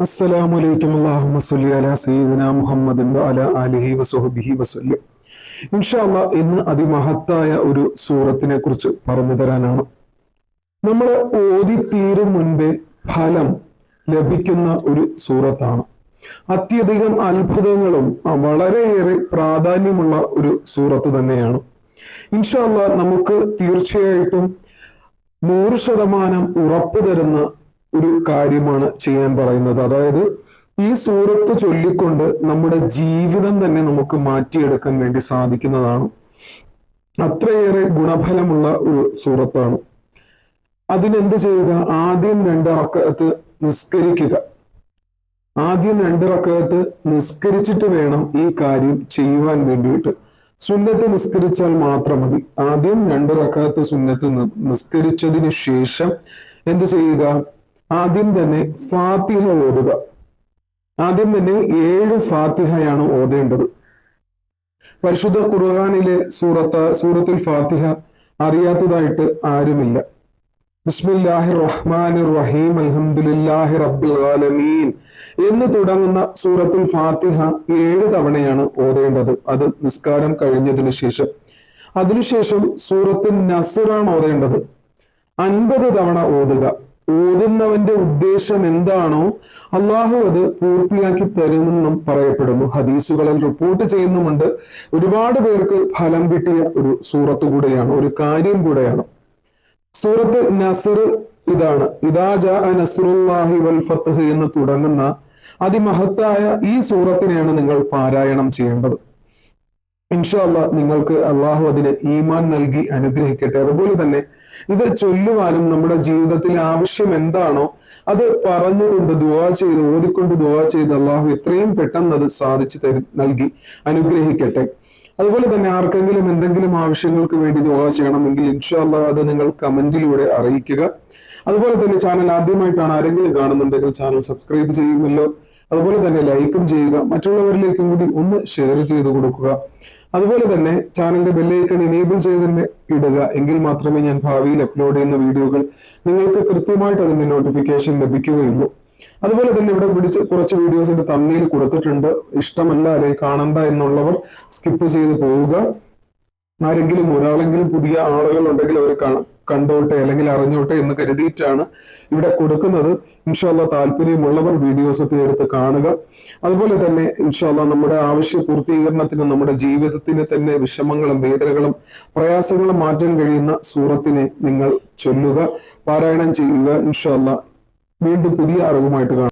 അസ്സലാമലൈക്കും അല്ലാഹുമ്മ സ്വല്ലി അലാ സയ്യിദിനാ മുഹമ്മദിൻ വഅലാ ആലിഹി വസഹ്ബിഹി വസല്ലം. ഇൻഷാ അല്ലാഹ് ഇന്ന് അതിമഹത്തായ ഒരു സൂറത്തിനെ കുറിച്ച് പറഞ്ഞു തരാനാണ്. നമ്മൾ ഓതി തീരും മുൻപേ ഫലം ലഭിക്കുന്ന ഒരു സൂറത്താണ്. അത്യധികം അത്ഭുതങ്ങളും വളരെയേറെ പ്രാധാന്യമുള്ള ഒരു സൂറത്ത് തന്നെയാണ്. ഇൻഷാ അല്ലാഹ് നമുക്ക് തീർച്ചയായിട്ടും 100% ഉറപ്പ് തരുന്ന ഒരു കാര്യമാണ് ചെയ്യാൻ പറയുന്നത്. അതായത് ഈ സൂറത്ത് ചൊല്ലിക്കൊണ്ട് നമ്മുടെ ജീവിതം തന്നെ നമുക്ക് മാറ്റിയെടുക്കാൻ വേണ്ടി സാധിക്കുന്നതാണ്. അത്രയേറെ ഗുണഫലമുള്ള ഒരു സൂറത്താണ്. അതിനെന്ത് ചെയ്യുക? ആദ്യം 2 റക്അത്ത് നിസ്കരിക്കുക. ആദ്യം 2 റക്അത്ത് നിസ്കരിച്ചിട്ട് വേണം ഈ കാര്യം ചെയ്യുവാൻ വേണ്ടിയിട്ട്. സുന്നത്ത് നിസ്കരിച്ചാൽ മാത്രം മതി. ആദ്യം 2 റക്അത്ത് സുന്നത്ത് നിസ്കരിച്ചതിന് ശേഷം എന്ത് ചെയ്യുക? ആദ്യം തന്നെ ഫാത്തിഹ ഓതുക. ആദ്യം തന്നെ 7 ഫാത്തിഹയാണ് ഓതേണ്ടത്. പരിശുദ്ധ ഖുർആനിലെ സൂറത്തുൽ ഫാത്തിഹ അറിയാത്തതായിട്ട് ആരുമില്ല. ബിസ്മില്ലാഹിർ റഹ്മാനിർ റഹീം അൽഹംദുലില്ലാഹി റബ്ബിൽ ആലമീൻ എന്ന് തുടങ്ങുന്ന സൂറത്തുൽ ഫാത്തിഹ 7 തവണയാണ് ഓതേണ്ടത്. അത് നിസ്കാരം കഴിഞ്ഞതിന് ശേഷം. അതിനുശേഷം സൂറത്തുൽ നസ്റാണ് ഓതേണ്ടത്. 50 തവണ ഓതുക. ഓതുന്നവന്റെ ഉദ്ദേശം എന്താണോ അള്ളാഹു അത് പൂർത്തിയാക്കി തരുമെന്നും പറയപ്പെടുന്നു. ഹദീസുകളിൽ റിപ്പോർട്ട് ചെയ്യുന്നുമുണ്ട്. ഒരുപാട് പേർക്ക് ഫലം കിട്ടിയ ഒരു സൂറത്ത് കൂടെയാണ്, ഒരു കാര്യം കൂടെയാണ്. സൂറത്ത് നസ്ർ ഇതാണ്. ഇദാ ജാഅ നസ്റുല്ലാഹി വൽ ഫത്ഹ് എന്ന് തുടങ്ങുന്ന അതിമഹത്തായ ഈ സൂറത്തിനെയാണ് നിങ്ങൾ പാരായണം ചെയ്യേണ്ടത്. ഇൻഷാ അല്ലാഹ് നിങ്ങൾക്ക് അള്ളാഹു അതിന് ഈമാൻ നൽകി അനുഗ്രഹിക്കട്ടെ. അതുപോലെ തന്നെ ഇത് ചൊല്ലുവാനും നമ്മുടെ ജീവിതത്തിൽ ആവശ്യം എന്താണോ അത് പറഞ്ഞുകൊണ്ട് ദുആ ചെയ്ത്, ഓതിക്കൊണ്ട് ദുആ ചെയ്ത് അള്ളാഹു എത്രയും പെട്ടെന്ന് അത് സാധിച്ചു നൽകി അനുഗ്രഹിക്കട്ടെ. അതുപോലെ തന്നെ ആർക്കെങ്കിലും എന്തെങ്കിലും ആവശ്യങ്ങൾക്ക് വേണ്ടി ദുആ ചെയ്യണമെങ്കിൽ ഇൻഷാ അല്ലാഹ് അത് നിങ്ങൾ കമന്റിലൂടെ അറിയിക്കുക. അതുപോലെ തന്നെ ചാനൽ ആദ്യമായിട്ടാണ് ആരെങ്കിലും കാണുന്നുണ്ടെങ്കിൽ ചാനൽ സബ്സ്ക്രൈബ് ചെയ്യുമല്ലോ. അതുപോലെ തന്നെ ലൈക്കും ചെയ്യുക. മറ്റുള്ളവരിലേക്കും കൂടി ഒന്ന് ഷെയർ ചെയ്ത് കൊടുക്കുക. അതുപോലെ തന്നെ ചാനലിന്റെ ബെല്ലൈക്കൺ എനേബിൾ ചെയ്ത് ഇടുക. എങ്കിൽ മാത്രമേ ഞാൻ ഭാവിയിൽ അപ്ലോഡ് ചെയ്യുന്ന വീഡിയോകൾ നിങ്ങൾക്ക് കൃത്യമായിട്ട് അതിന്റെ നോട്ടിഫിക്കേഷൻ ലഭിക്കുകയുള്ളൂ. അതുപോലെ തന്നെ ഇവിടെ കുറച്ച് വീഡിയോസിന്റെ തമ്മിൽ കൊടുത്തിട്ടുണ്ട്. ഇഷ്ടമല്ല അല്ലെങ്കിൽ കാണണ്ട എന്നുള്ളവർ സ്കിപ്പ് ചെയ്ത് പോവുക. ആരെങ്കിലും ഒരാളെങ്കിലും പുതിയ ആളുകൾ ഉണ്ടെങ്കിൽ അവർ കണ്ടോട്ടെ അല്ലെങ്കിൽ അറിഞ്ഞോട്ടെ എന്ന് കരുതിയിട്ടാണ് ഇവിടെ കൊടുക്കുന്നത്. ഇൻഷാ അല്ലാഹ് താല്പര്യമുള്ളവർ വീഡിയോസ് ഒക്കെ എടുത്ത് കാണുക. അതുപോലെ തന്നെ ഇൻഷാ അല്ലാഹ് നമ്മുടെ ആവശ്യ പൂർത്തീകരണത്തിന്, നമ്മുടെ ജീവിതത്തിന് തന്നെ വിഷമങ്ങളും വേദനകളും പ്രയാസങ്ങളും മാറ്റാൻ കഴിയുന്ന സൂറത്തിനെ നിങ്ങൾ ചൊല്ലുക, പാരായണം ചെയ്യുക. ഇൻഷാ അല്ലാഹ് വീണ്ടും പുതിയ അറിവുമായിട്ട് കാണാം.